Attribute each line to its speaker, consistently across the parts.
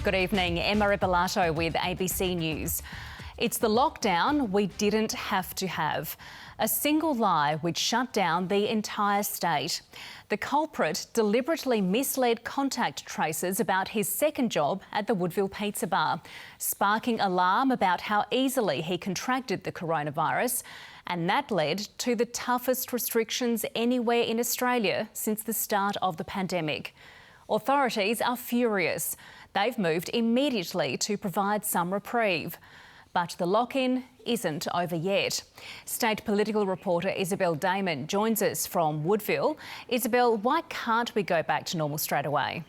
Speaker 1: Good evening, Emma Ipolato with ABC News. It's the lockdown we didn't have to have. A single lie which shut down the entire state. The culprit deliberately misled contact tracers about his second job at the Woodville Pizza Bar, sparking alarm about how easily he contracted the coronavirus. And that led to the toughest restrictions anywhere in Australia since the start of the pandemic. Authorities are furious. They've moved immediately to provide some reprieve. But the lock-in isn't over yet. State political reporter Isabel Dayman joins us from Woodville. Isabel, why can't we go back to normal straight away?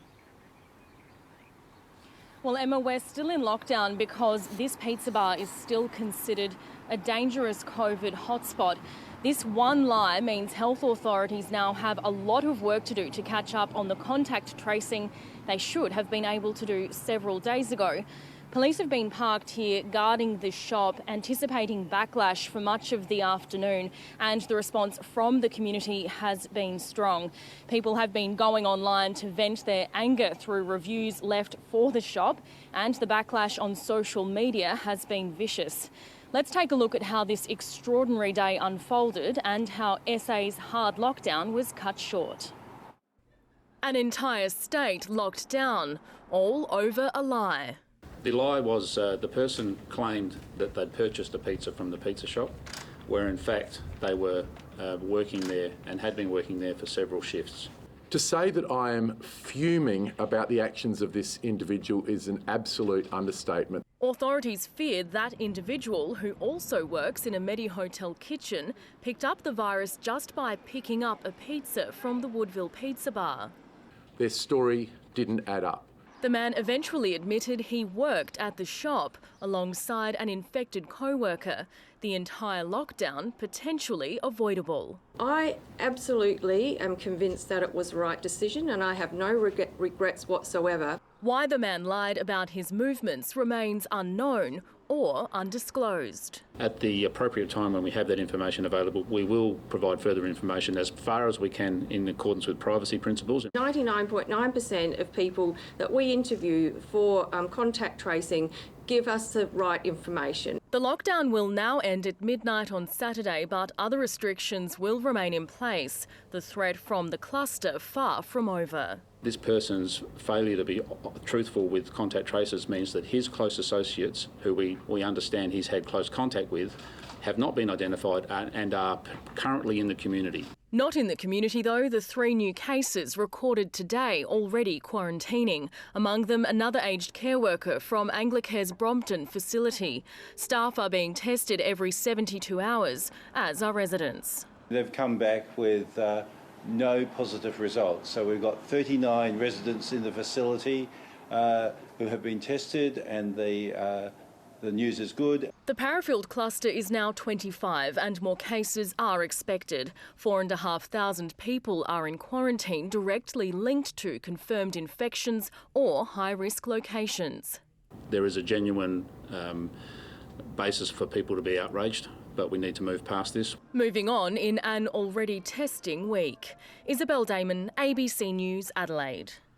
Speaker 2: Well, Emma, we're still in lockdown because this pizza bar is still considered a dangerous COVID hotspot. This one lie means health authorities now have a lot of work to do to catch up on the contact tracing they should have been able to do several days ago. Police have been parked here guarding the shop, anticipating backlash for much of the afternoon, and the response from the community has been strong. People have been going online to vent their anger through reviews left for the shop, and the backlash on social media has been vicious. Let's take a look at how this extraordinary day unfolded and how SA's hard lockdown was cut short. An entire state locked down, all over a lie.
Speaker 3: The lie was the person claimed that they'd purchased a pizza from the pizza shop, where in fact they were working there and had been working there for several shifts.
Speaker 4: To say that I am fuming about the actions of this individual is an absolute understatement.
Speaker 2: Authorities feared that individual, who also works in a Medi Hotel kitchen, picked up the virus just by picking up a pizza from the Woodville Pizza Bar.
Speaker 4: Their story didn't add up.
Speaker 2: The man eventually admitted he worked at the shop alongside an infected co-worker. The entire lockdown potentially avoidable.
Speaker 5: I absolutely am convinced that it was the right decision, and I have no regrets whatsoever.
Speaker 2: Why the man lied about his movements remains unknown or undisclosed.
Speaker 3: At the appropriate time when we have that information available, we will provide further information as far as we can in accordance with privacy principles.
Speaker 5: 99.9% of people that we interview for contact tracing give us the right information.
Speaker 2: The lockdown will now end at midnight on Saturday, but other restrictions will remain in place. The threat from the cluster far from over.
Speaker 3: This person's failure to be truthful with contact tracers means that his close associates, who we understand he's had close contact with, have not been identified and are currently in the community.
Speaker 2: Not in the community though, the 3 new cases recorded today already quarantining. Among them, another aged care worker from Anglicare's Brompton facility. Staff are being tested every 72 hours, as are residents.
Speaker 6: They've come back with no positive results. So we've got 39 residents in the facility who have been tested, and the news is good.
Speaker 2: The Parafield cluster is now 25 and more cases are expected. 4,500 people are in quarantine directly linked to confirmed infections or high-risk locations.
Speaker 3: There is a genuine basis for people to be outraged, but we need to move past this.
Speaker 2: Moving on in an already testing week. Isabel Dayman, ABC News, Adelaide.